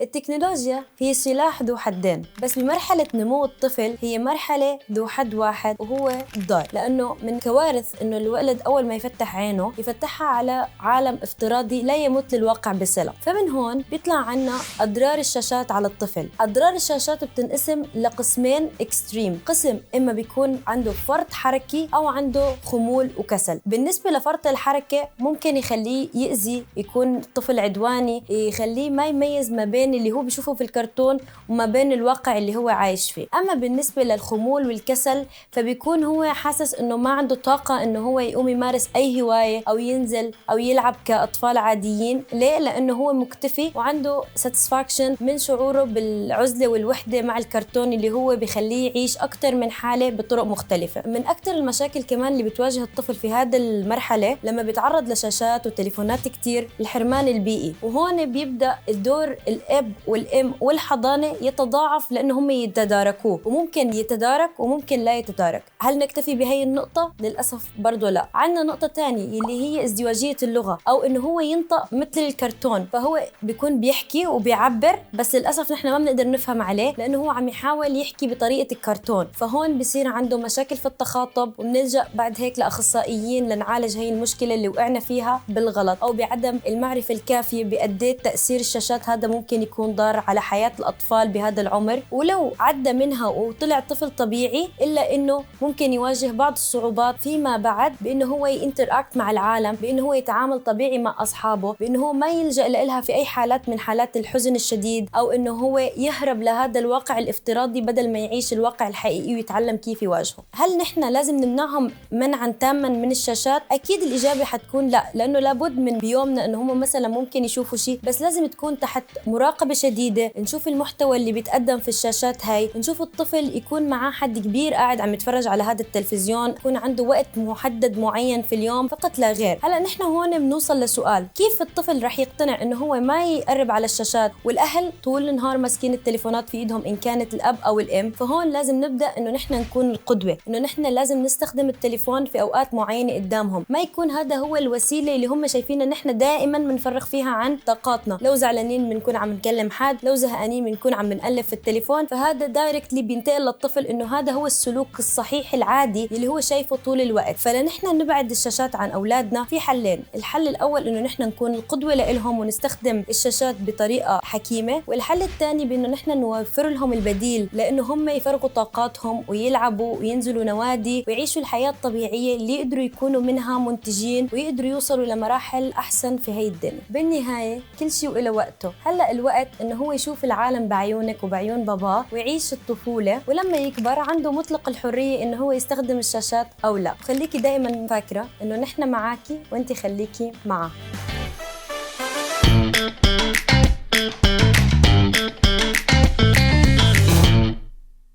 التكنولوجيا هي سلاح ذو حدين، بس بمرحلة نمو الطفل هي مرحلة ذو حد واحد وهو الضار، لأنه من كوارث إنه الولد أول ما يفتح عينه يفتحها على عالم افتراضي لا يمت للواقع بصلة. فمن هون بيطلع عنا أضرار الشاشات على الطفل. أضرار الشاشات بتنقسم لقسمين اكستريم، قسم إما بيكون عنده فرط حركي أو عنده خمول وكسل. بالنسبة لفرط الحركة ممكن يخليه يأذي، يكون الطفل عدواني، يخليه ما يميز ما بين اللي هو بيشوفه في الكرتون وما بين الواقع اللي هو عايش فيه. أما بالنسبة للخمول والكسل فبيكون هو حاسس إنه ما عنده طاقة إنه هو يقوم يمارس أي هواية أو ينزل أو يلعب كأطفال عاديين. ليه؟ لأنه هو مكتفي وعنده ساتسفاكشن من شعوره بالعزلة والوحدة مع الكرتون اللي هو بيخليه يعيش أكتر من حالة بطرق مختلفة. من أكتر المشاكل كمان اللي بتواجه الطفل في هذا المرحلة لما بيتعرض لشاشات وتليفونات كتير الحرمان البيئي، وهون بيبدأ الدور الأب والأم والحضانة يتضاعف لأنه هم يتداركوه، وممكن يتدارك وممكن لا يتدارك. هل نكتفي بهي النقطة؟ للأسف برضو لا. عندنا نقطة تانية اللي هي ازدواجية اللغة، أو إنه هو ينطق مثل الكرتون، فهو بيكون بيحكي وبيعبر بس للأسف نحن ما بنقدر نفهم عليه لأنه هو عم يحاول يحكي بطريقة الكرتون. فهون بصير عنده مشاكل في التخاطب، وبنلجأ بعد هيك لأخصائيين لنعالج هي المشكلة اللي وقعنا فيها بالغلط أو بعدم المعرفة الكافية بقد ايه تأثير الشاشات هذا ممكن يكون ضار على حياة الأطفال بهذا العمر. ولو عدى منها وطلع طفل طبيعي إلا إنه ممكن يواجه بعض الصعوبات فيما بعد بإنه هو ينتراكت مع العالم، بإنه هو يتعامل طبيعي مع أصحابه، بإنه هو ما يلجأ لها في أي حالات من حالات الحزن الشديد أو إنه هو يهرب لهذا الواقع الافتراضي بدل ما يعيش الواقع الحقيقي ويتعلم كيف يواجهه. هل نحن لازم نمنعهم منعا تاما من الشاشات؟ أكيد الإجابة حتكون لا، لأنه لابد من بيومنا إنه هم مثلا ممكن يشوفوا شيء بس لازم تكون تحت مراقبة شديدة، نشوف المحتوى اللي بيتقدم في الشاشات هاي، نشوف الطفل يكون معاه حد كبير قاعد عم يتفرج على هذا التلفزيون، يكون عنده وقت محدد معين في اليوم فقط لا غير. هلا نحن هون بنوصل لسؤال، كيف الطفل رح يقتنع إنه هو ما يقرب على الشاشات والأهل طول النهار ماسكين التليفونات في إيدهم إن كانت الأب أو الأم؟ فهون لازم نبدأ إنه نحن نكون القدوة، إنه نحن لازم نستخدم التليفون في أوقات معينة قدامهم، ما يكون هذا هو الوسيلة اللي هم شايفيننا نحن دائما بنفرغ فيها عن طاقاتنا. لو زعلانين بنكون عم نكلم حد، لو زهقانين بنكون عم بنقلب في التليفون، فهذا دايركتلي بينتقل للطفل إنه هذا هو السلوك الصحيح العادي اللي هو شايفه طول الوقت. فلنحن نبعد الشاشات عن أولادنا في حلين. الحل الأول إنه نحن نكون القدوة لهم ونستخدم الشاشات بطريقة حكيمة، والحل الثاني بإنه نحن نوفر لهم البديل لأنه هم يفرغوا طاقاتهم ويلعبوا وينزلوا نوادي ويعيشوا الحياة الطبيعية اللي يقدروا يكونوا منها منتجين ويقدروا يوصلوا لمراحل أحسن في هاي الدنيا. بالنهاية كل شيء وله وقته. هلأ الوقت إنه هو يشوف العالم بعيونك وبعيون باباه ويعيش الطفولة، ولما يكبر عنده مطلق الحرية إنه هو يستخدم الشاشات أو لا. خليكي دائما فاكرة إنه نحن معاكي وانتي خليكي معاه.